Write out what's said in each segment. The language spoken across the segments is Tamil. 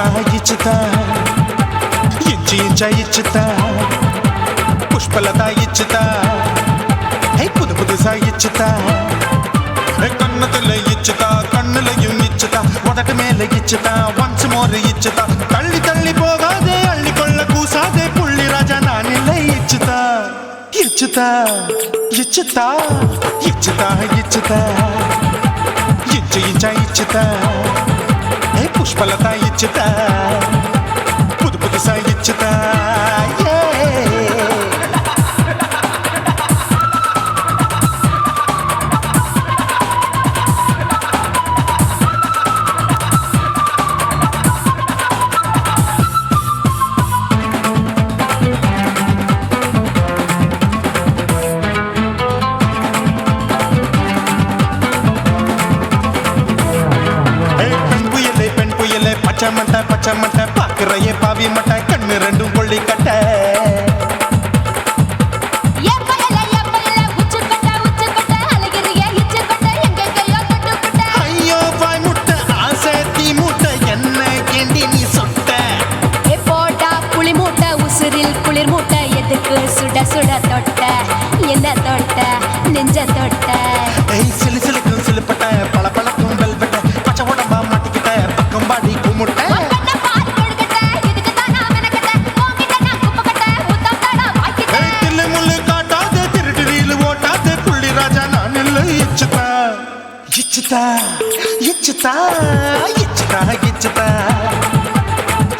இச்சுதா இச்சுதா இஞ்சி இஞ்சா இச்சுதா புஷ்பலதா இச்சுதா புது புதுசா இச்சுதா கண்ணத்துல இச்சுதா கண்ணுலையும் இச்சுதா உதட்டு மேல இச்சுதா ஒன்ஸ் மோர் இச்சுதா தள்ளி தள்ளி போகாதே அள்ளி கொள்ள கூசாதே புள்ளி ராஜா நான் இல்லை இச்சுதா இச்சுதா இச்சுதா இச்சுதா இச்சுதா இஞ்சி இஞ்சா இச்சுதா புஷ்பலதா இச்சுதா புது புதுசா இச்சுதா பச்சை மட்டை பாக்குறையே பாவி மட்டை கண்ணு ரெண்டும் கொள்ளி கட்ட ஐயோ பாய் முட்டை ஆசை தீ மூட்டை என்ன கேண்டி நீ சொட்ட போட்டா புளி மூட்டை உசுரில் குளிர் மூட்டை எதுக்கு சுட சுட தொட்ட என்ன தொட்ட நெஞ்ச தொட்ட சிலு சிலுக்கும் சிலுப்பட்ட பல பழக்கும் வெல்வெட்ட பச்சை உடம்பா மாட்டிக்கிட்ட பக்கம் பாடி குமுட்ட இச்சுதா இச்சுதா இச்சுதா இச்சுதா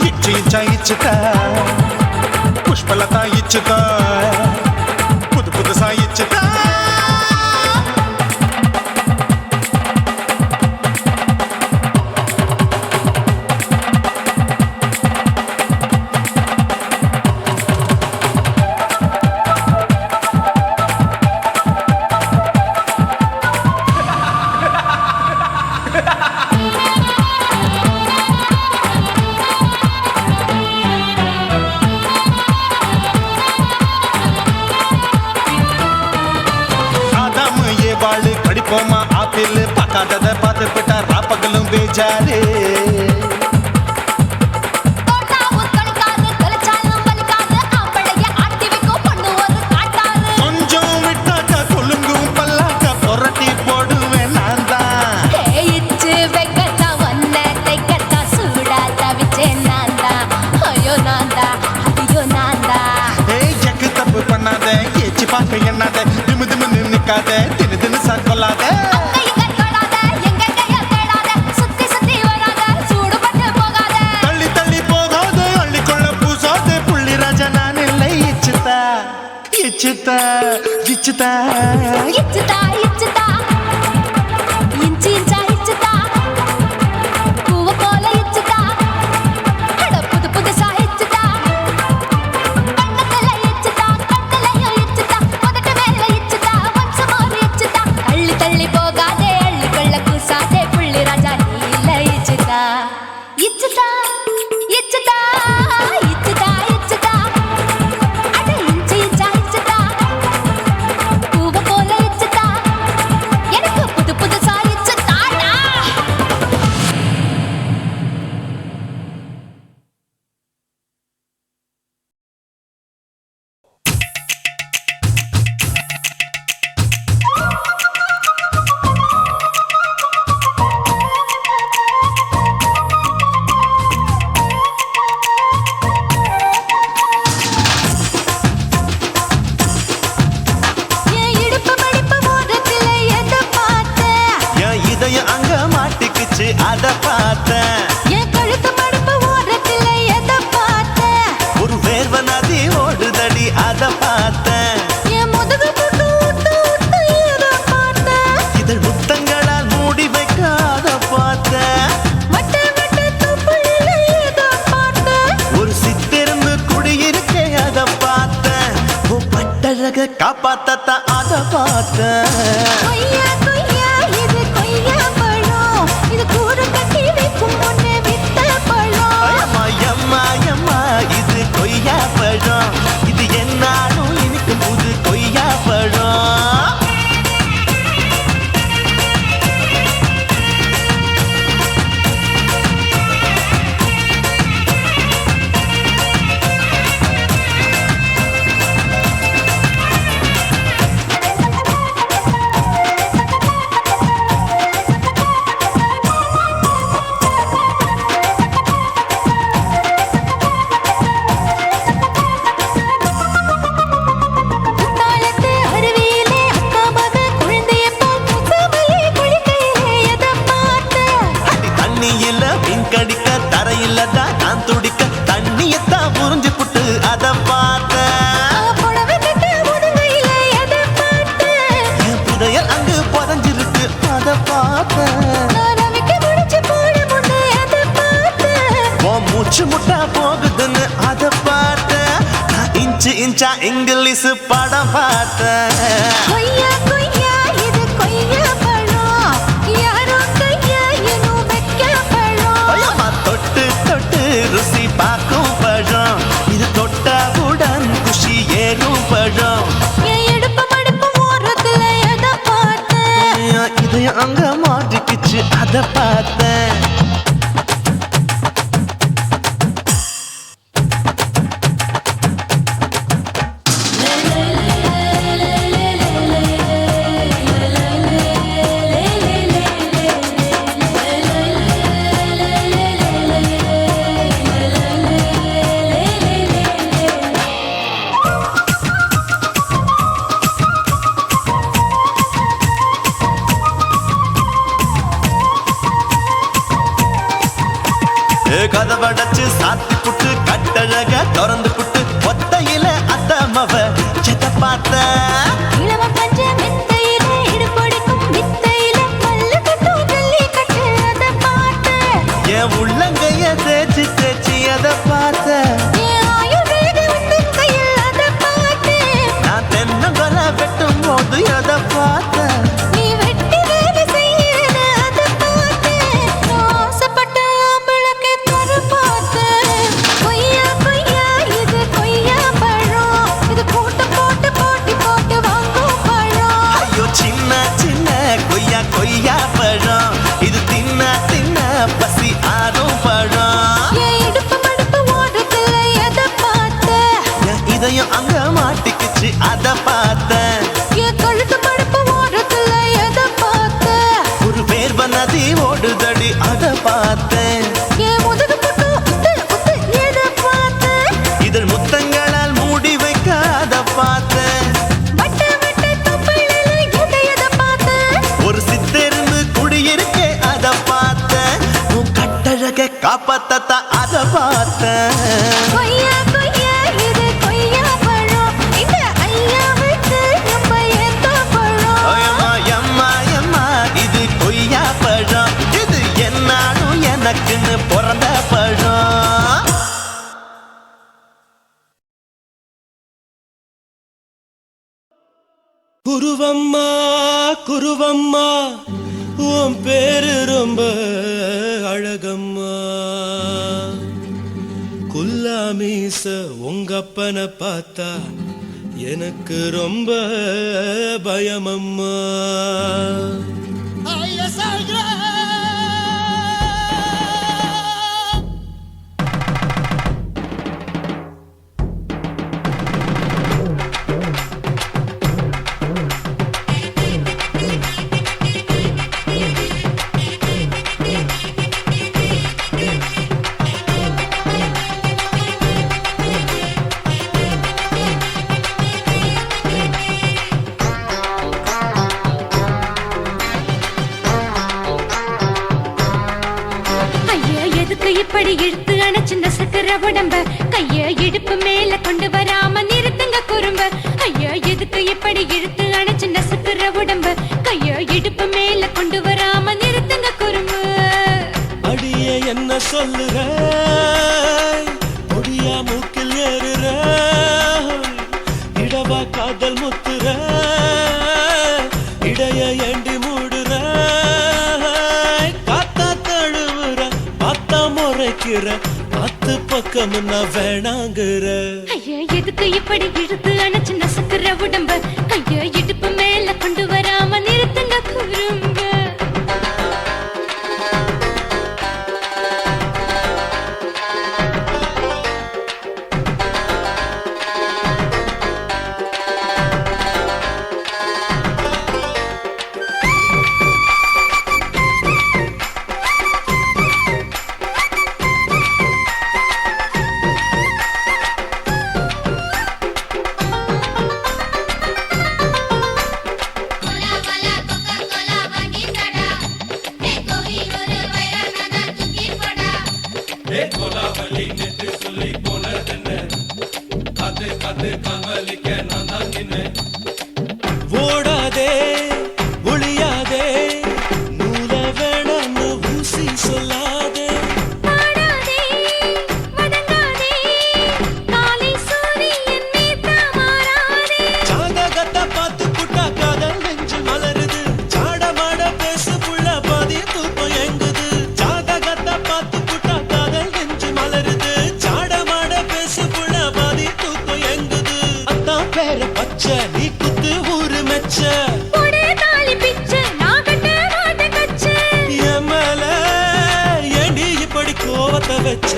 இச்சு இச்சா இச்சுதா புஷ்பலதா இச்சுதா புது புதுசா இச்சுதா கடிப்போமா ஆப்பிள் பார்க்காதத பார்த்து விட்டா ராப்பகலும் பேஜாரு கொஞ்சம் விட்டாக்க கொலுங்கும் பல்லாக்க புரட்டி போடுவேன் நான் தான் இச்சு வைக்கத்தான் வந்த தைக்கத்தான் சூடா தவிச்சேன் நான் தான் ஐயோ நான் தான் ஐயோ நான் தான் எக்கு தப்பு பண்ணாத ஏச்சி பார்க்க எண்ணாத திமு திமுன்னு நிக்காத தினு தினு சாக்கொள்ளாத தள்ளி தள்ளி போகாத அள்ளி கொள்ள பூசாத புள்ளி ராஜா நான் இல்லை இச்சுதா இச்சுதா இச்சுதா இச்சுதா இச்சுதா இஞ்சி இஞ்சா இச்சுதா பூவ போல இச்சுதா புது புதுசா இச்சுதா கண்ணத்துல இச்சுதா கண்ணுலயும் இச்சுதா உதட்டு மேல இச்சுதா ஒன்ஸ் மோர் இச்சுதா தள்ளி தள்ளி போகாதே அள்ளி கொள்ள கூசாதே புள்ளி ராஜா நீ இல்ல இச்சுதா இச்சுதா இச்சுதா இச்சுதா இச்சுதா அட இஞ்சி இஞ்சா இச்சுதா பூவ போல இச்சுதா எனக்கு புது புதுசா இச்சுதாடா என் இடுப்பு மடிப்பு ஓரத்துல எதை பார்த்தேன் என் இதயம் அங்க மாட்டிக்கிச்சு அத பார்த்தேன் என் கழுத்து மடிப்பு ஓரத்துல எதை பார்த்தேன் ஒரு வேர்வ நதி ஓடுதடி அத பார்த்தேன் என் முதுகு புட்டு விட்டு விட்டு எதை பார்த்தேன் இதழ் முத்தங்களால் மூடி வைக்க அத பார்த்தேன் வட்ட வட்ட துப்புல எதை பார்த்தேன் ஒரு சித்திருந்து குடியிருக்கே அத பார்த்தேன் பட்டழக காப்பாத்தத்தான் அத பார்த்தேன் கொய்யா கொய்யா இது கொய்யா பழம் இது கூட கட்டி வைக்கும் முன்னே வித்த பழம் அம்மா அம்மா அம்மா இது கொய்யா பழம் இது என்னாலும் இனிக்கும் புது கொய்யா பழம் இல்ல மின்கடிக்க தரையில்லடா நான் துடிக்க தண்ணியத்தான் புரிஞ்சு புட்டு அத பார்த்த புடவை கட்ட முதுகையில எதை பார்த்தேன்? என் புதையல் அங்கு புதஞ்சிருக்கு அத பார்த்த நான் ரவிக்கு முடிச்சு போட முன்னே எதை பார்த்தேன்? உன் மூச்சு முட்டா போகுதுன்னு அத பார்த்த நான் இன்ச்சு இன்ச்சா இங்கிலீஷ் படம் பார்த்தேன் கொய்யா கொய்யா இது கொய்யா பழம் யாரோ கையா இன்னும் வைக்க பழம் ஐயம்மா தொட்டு தொட்டு ருசி பார்க்கும் பழம் இது தொட்டாவுடன் குஷி ஏறும் பழம் என் இடுப்பு மடுப்பு ஓரத்துல எதை பார்த்தேன்? என் இதயம் அங்க மாட்டிக்கிச்சு அத பார்த்தேன் கதவடைச்சு சாத்தி புட்டு கட்டழக திறந்து புட்டு ஒத்தையில அத்தமவ செத்த பார்த்த இளம பஞ்ச மெத்தையில இடுப்பொடிக்கும் வித்தையில மல்லு கட்டும் ஜல்லி கட்டு அதை பார்த்தேன் என் உள்ளங்கைய தேய்ச்சி தேய்ச்சி அத பார்த்த என் ஆயுர்வேத உந்தன் கையில் அதை பார்த்தேன் நான் தென்னங்கொலை வெட்டும் போது அத பார்த்த நீ வெட்டி வேலை செய்யறது அதை பார்த்தேன் நான் ஆசைப்பட்ட ஆம்பளுக்கு தர பார்த்தேன் கொய்யா கொய்யா இது கொய்யா பழம் இது போட்டு போட்டு போட்டி போட்டு வாங்கும் பழம் ஐயோ சின்ன சின்ன கொய்யா கொய்யா பழம் இது தின்ன தின்ன பசி ஆறும் பழம் என் இடுப்பு மடுப்பு ஓரத்துல எதை பார்த்தேன்? என் இதயம் அங்க மாட்டிக்கிச்சு அத பார்த்தேன் என் கழுத்து மடுப்பு ஓரத்துல எதை பார்த்தேன்? ஒரு வேர்வ நதி ஓடுதடி அத பார்த்தேன் என் முதுகு புட்டு உத்து உத்து எதை பார்த்தேன்? இதழ் முத்தங்களால் மூடி வைக்க அத பார்த்தேன் வட்ட வட்ட தொப்பையில எதை பார்த்தேன்? ஒரு சித்தெருந்து குடியிருக்கே அத பார்த்தேன் உன் கட்டழக காப்பாத்தத்தா அத பார்த்தேன் கொய்யா கொய்யா இது கொய்யா பழம் இந்த ஐயாவுக்கு நம்ம ஏத்த பழம் ஐயம்மா எம்மா எம்மா இது கொய்யா பழம் இது என்னாலும் எனக்குன்னு பிறந்த பழம் குருவம்மா குருவம்மா உன் பேரு ரொம்ப அழகம்மா குல்லாமீச உங்க அப்பனை பார்த்தா எனக்கு ரொம்ப பயமம்மா ஐயா எதுக்கு இப்படி இழுத்து அணைச்சு நசுக்கிற உடம்ப கைய இடுப்பு மேல கொண்டு வராம நிறுத்துங்க குறும்ப ஐயா எதுக்கு இப்படி இழுத்து அணைச்சு நசுக்கிற உடம்ப கைய இடுப்பு மேல கொண்டு வராம நிறுத்துங்க குறும்ப அடியே என்ன சொல்லுற பொடியா மூக்கில் ஏறுற இடவா காதல் முத்துற இடைய ஏண்டி மூடுற காத்தா தழுவுற பார்த்தா முறைக்கிற பத்து பக்கம் நான் வேணாங்குற ஐயா எதுக்கு இப்படி இழுத்து அணைச்சு நசுக்கிற உடம்ப கைய இடுப்பு மேல கொண்டு வராம நிறுத்துங்க குறும்ப ஓடாதே ஒளியாதே நூல வேணான்னு ஊசி சொல்லாதே பாடாதே வதங்காதே காலை சூரியன் மீதா மாறாதே ஜாதகத்தை பார்த்து புட்டா காதல் நெஞ்சு மலருது சாடமாட பேசு புள்ள பாதி தூக்கம் எங்குது ஜாதகத்தை பார்த்து புட்டா காதல் நெஞ்சு மலருது சாடமாட பேசு புள்ள பாதி தூக்கம் எங்குது அத்தான் பேர பச்சை நீ குத்து ஊரு மெச்ச ஒரே தாலி பிச்சை நான் கட்ட மாட்ட கச்சை எமல ஏண்டி இப்படி கோவத்தை வச்ச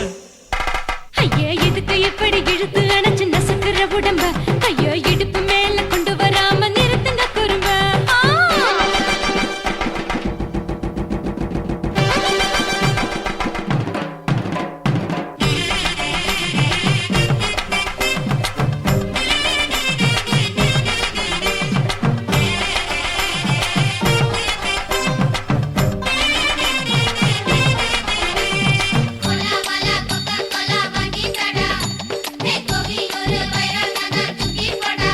ஐயா எதுக்கு எப்படி இழுத்து அணைச்சு நசுக்குற உடம்ப ஐயோ இடுப்பு மேல கொண்டு வராம நிறுத்துங்க குறும்ப कोला वाला कोका कोला वांगी तड़ा देखो भी ஒரு வைரனான தூக்கி போடா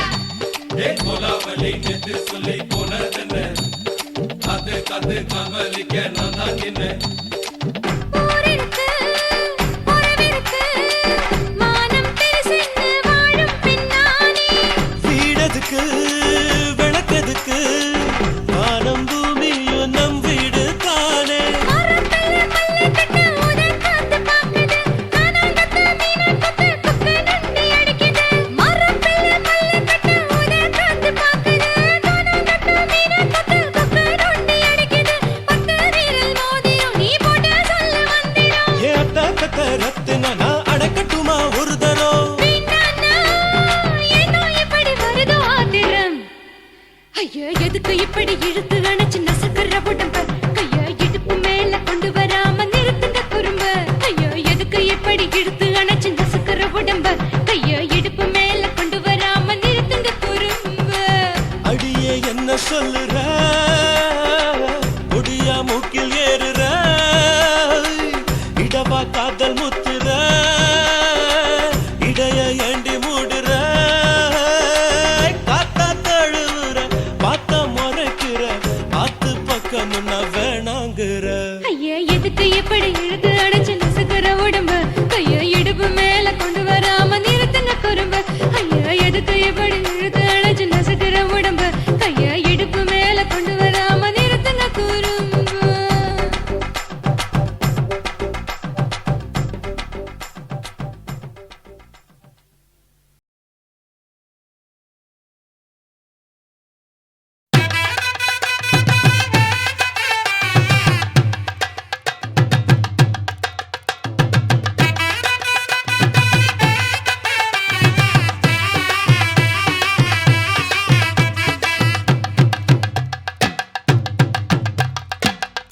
ஊரிருக்கு உறவிருக்கு மானம் பெருசென்று வாழும் பின்னானே வீடதுக்கு விளக்கதுக்கு வானம் பூமியும் நம் வீடு தானே மரத்துல மல்லி கட்டு உதன் காத்து பாக்குது கானாங்கத்து மீனாக்கத்து குப்பை நண்டி அடிக்குது மரத்துல மல்லி கட்டு உதன் காத்து பாக்குது கானாங்கத்து மீனாக்கத்து குப்பை நண்டி அடிக்குது பத்து வீரல் மோதிரம் நீ போட்ட சொல்ல வந்திரும் ஏ அத்த ரத்தின நான் அடக்கட்டுமா ஒரு தரம் வீணானா ஏனோ இப்படி வருதோ ஆத்திரம் ஐயோ எதுக்கு இப்படி இழுத்து அணைச்சு நசுக்குற உடம்ப கைய இடுப்பு மேல கொண்டு வராம நிறுத்துங்க குறும்ப ஐயோ எதுக்கு இப்படி இழுத்து அணைச்சு நசுக்குற உடம்ப கைய இடுப்பு மேல கொண்டு வராம நிறுத்துங்க குறும்ப அடியே என்ன சொல்லுற ஒடியா மூக்கில் ஏறுற இடவா காதல் முத்துற இடைய ஏண்டி மூடுற காத்தா தழுவுற பார்த்த முறைக்கிற ஆத்து பக்கம் நான் வேணாங்குற ஐயா எதுக்கு இப்படி இழுத்து அணைச்சு நசுக்குற உடம்ப கைய இடுப்பு மேல கொண்டு வராம நிறுத்துங்க குறும்ப ஐயா எதுக்கு இப்படி இழுத்து அணைச்சு நசுக்குற உடம்ப கைய இடுப்பு மேல கொண்டு வராம நிறுத்துங்க குறும்ப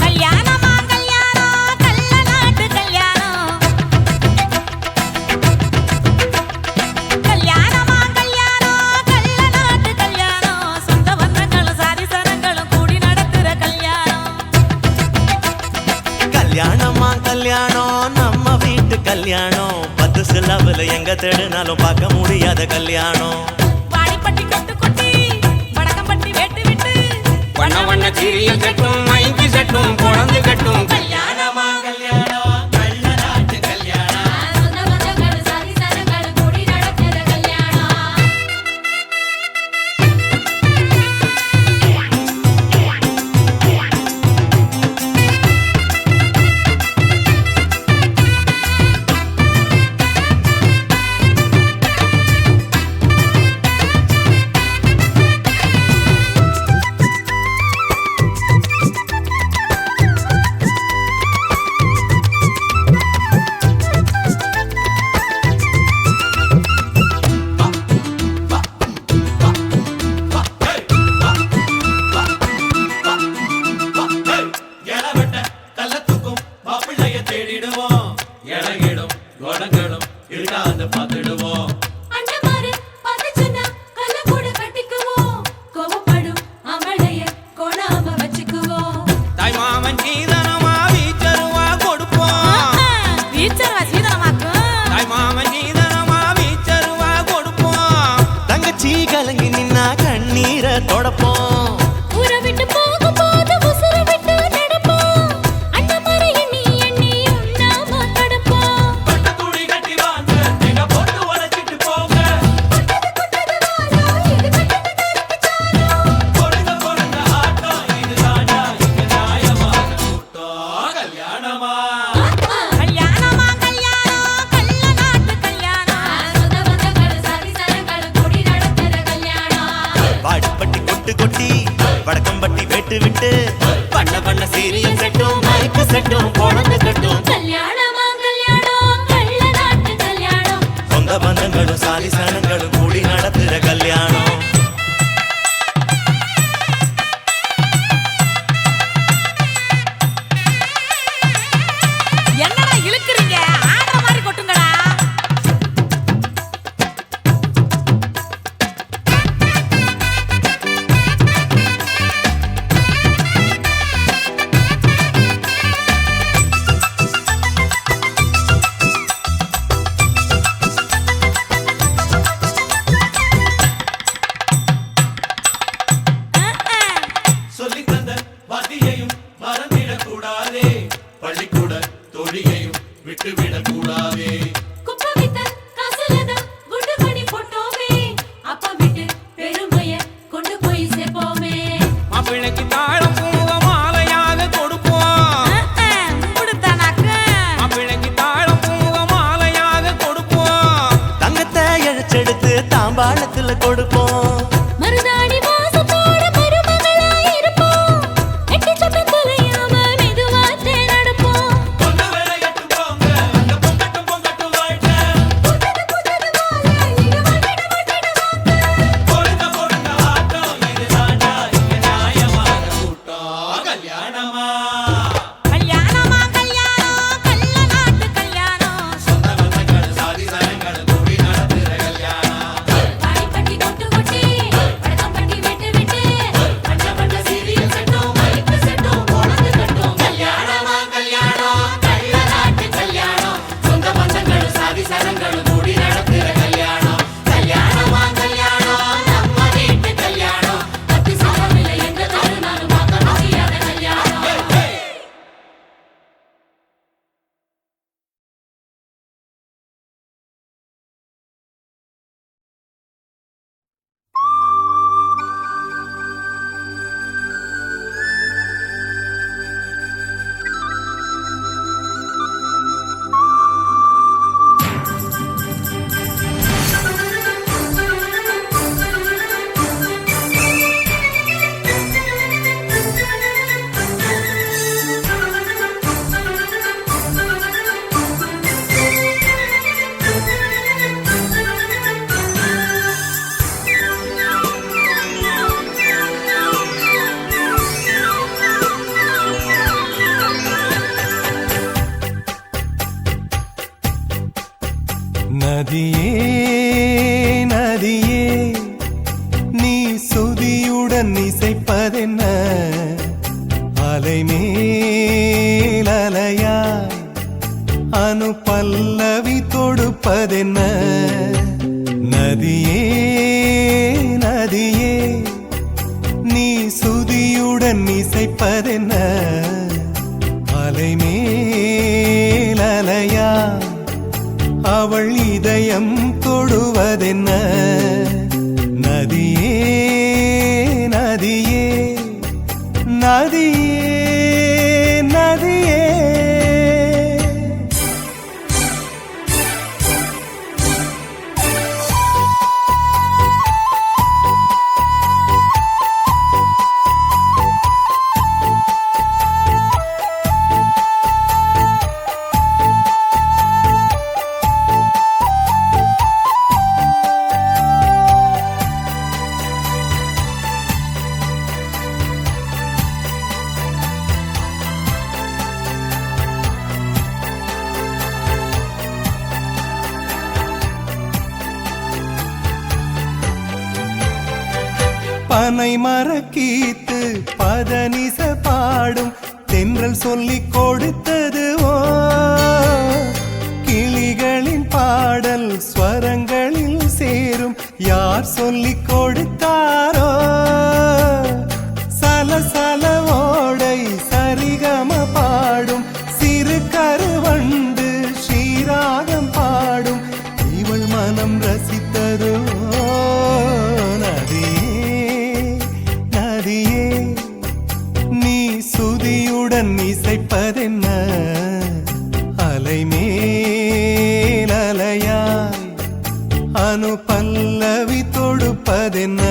கல்யாணமா கல்யாணம் கள்ள நாட்டு கல்யாணம் கல்யாணமா கல்யாணம் கள்ள நாட்டு கல்யாணம் சொந்த பந்தங்களும் சாதி சனங்களும் கூடி நடத்துற கல்யாணம் கல்யாணமா கல்யாணம் நம்ம வீட்டு கல்யாணம் 10 சிலவுல எங்க தேடினாலும் பார்க்க முடியாத கல்யாணம் வாடிப்பட்டி கட்டு கொட்டி வடக்கம்பட்டி வேட்டு விட்டு வண்ண வண்ண சீரியல் செட்டும் மைக்கு செட்டும் குழந்தை கட்டும் கல்யாணமா கல்யாணம் கள்ள நாட்டு கல்யாணம் சொந்த பந்தங்களும் சாதி சனங்களும் கூடி நடக்கிற கல்யாணம் அண்ணமாரு பதச்சுன்னா கல்ல கூட கட்டிக்குவோம் கோவப்படும் அமளைய கோணாம வச்சுக்குவோம் தாய் மாமன் கீதனமா வீச்சருவா கொடுப்போம் வீச்சரா விட்டு விட்டு பண்ண பண்ண சீரியல் செட்டும் மைக்கு செட்டும் குழந்தை கட்டும் கல்யாணமா கல்யாணம் கள்ள நாட்டு கல்யாணம் சொந்த பந்தங்களும் சாதி சனங்களும் கூடி நடத்துற கல்யாணம் என்னடா இழுக்குறீங்க ஆடுற மாதிரி கொட்டுங்கடா சொல்லித் தந்த வாத்தியையும் மறந்திடக்கூடாதே பள்ளிக்கூட தொழியையும் விட்டுவிடக்கூடாதே குப்பை வித்த காசுலத குண்டு மணி போட்டோமே அப்பா விட்டு பெருமைய கொண்டு போய் சேர்ப்போமே மாப்பிள்ளைக்கு தாழம் பூவ மாலையாக கொடுப்போம் கொடுத்தானாக்க மாப்பிள்ளைக்கு தாழம் பூவ மாலையாக கொடுப்போம் தங்கத்தை இழைச்செடுத்து தாம்பாளத்துல கொடுப்போம் மருதாணி வாசத்தோட மருமகளா இருப்போம் எட்டி சத்தம் தொலையாம மெதுவாத்தே நடப்போம் பொண்ணு வேலையட்டு போங்க அங்க பொங்கட்டும் பொங்கட்டும் வாழ்க்கை புத்தது வாழ இங்க வட்டிட பொருந்த ஆட்டம் இது தாண்டா இங்க நியாயமான கூட்டம் கல்யாணமா கல்யாணமா கல்யாணம் கள்ள நாட்டு கல்யாணம் சொந்த பந்தங்கள் சாதி சனங்கள் கூடி நடத்துற கல்யாணம் பாடி பட்டி கொட்டு கொட்டி படக்கம் பட்டி விட்டு விட்டு பண்ண பண்ண சீரியல் செட்டும் மைக்கு செட்டும் குழந்தை கட்டும் கல்யாணமா கல்யாணம் கள்ள நாட்டு கல்யாணம் சொந்த பந்தங்களும் சாதி சனங்களும் கூடி நடத்துற கல்யாணம் கல்யாணமா கல்யாணம் நம்ம வீட்டு கல்யாணம் பத்து சாரம் இல்லை எங்க தருணாலும் பார்க்க முடியாத கல்யாணம் நதியே நதியே நீ சுதியுடன் இசைப்பதென்ன அலை மேல் அலையாய் அனு பல்லவி தொடுப்பதென்ன நதியே நதியே நீ சுதியுடன் இசைப்பதென்ன அலை மேல் அலையாய் அவள் இதயம் தொடுவதென்ன நதியே நதியே நதியே நதியே பனை மரக்கீத்து பதனிச பாடும் தென்றல் சொல்லிக் கொடுத்ததுவோ கிளிகளின் பாடல் ஸ்வரங்களில் சேரும் யார் சொல்லிக் கொடுத்தாரோ சலசல ஓடை சரிகம பாடும் சிறு கருவண்டு ஸ்ரீராகம் பாடும் இவள் மனம் ரசித்ததோ நீ சுதியுடன் இசைப்பதென்ன அலை மேல் அலையாய் அனு பல்லவி தொடுப்பதென்ன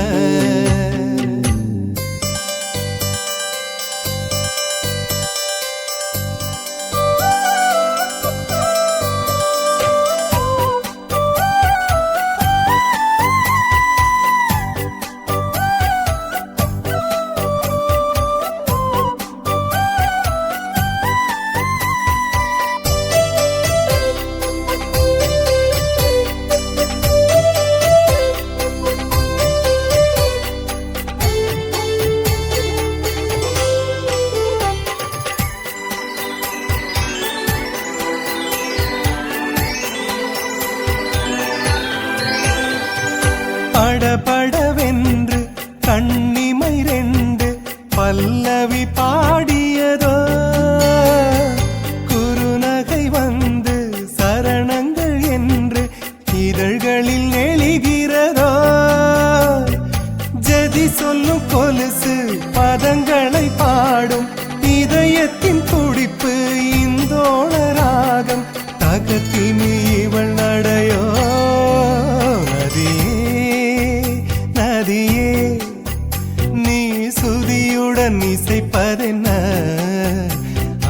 படபடவென்று கண்ணிமை ரெண்டு பல்லவி பாடியதோ குறுநகை வந்து சரணங்கள் என்று இதழ்களில் நெளிகிறதோ ஜதி சொல்லும் கொலுசு பதங்களை பாடும் இதயத்தின் துடிப்பு இந்தோள ராகம் தகத்தினி இவள் நடையோ நதியே நீ சுதியுடன் இசைப்பதென்ன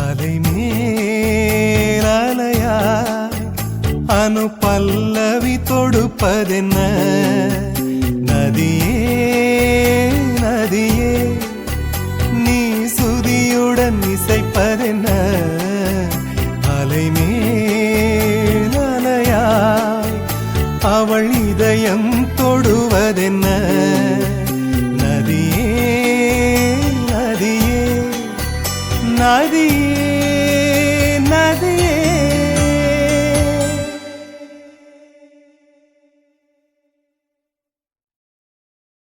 அலை மேல் அலையா அனு பல்லவி தொடுப்பதென்ன நதியே நீ சுதியுடன் இசைப்பதென்ன அலை மேல் அலையாய் அவள் இதயம் தொடுவதென்ன நதியே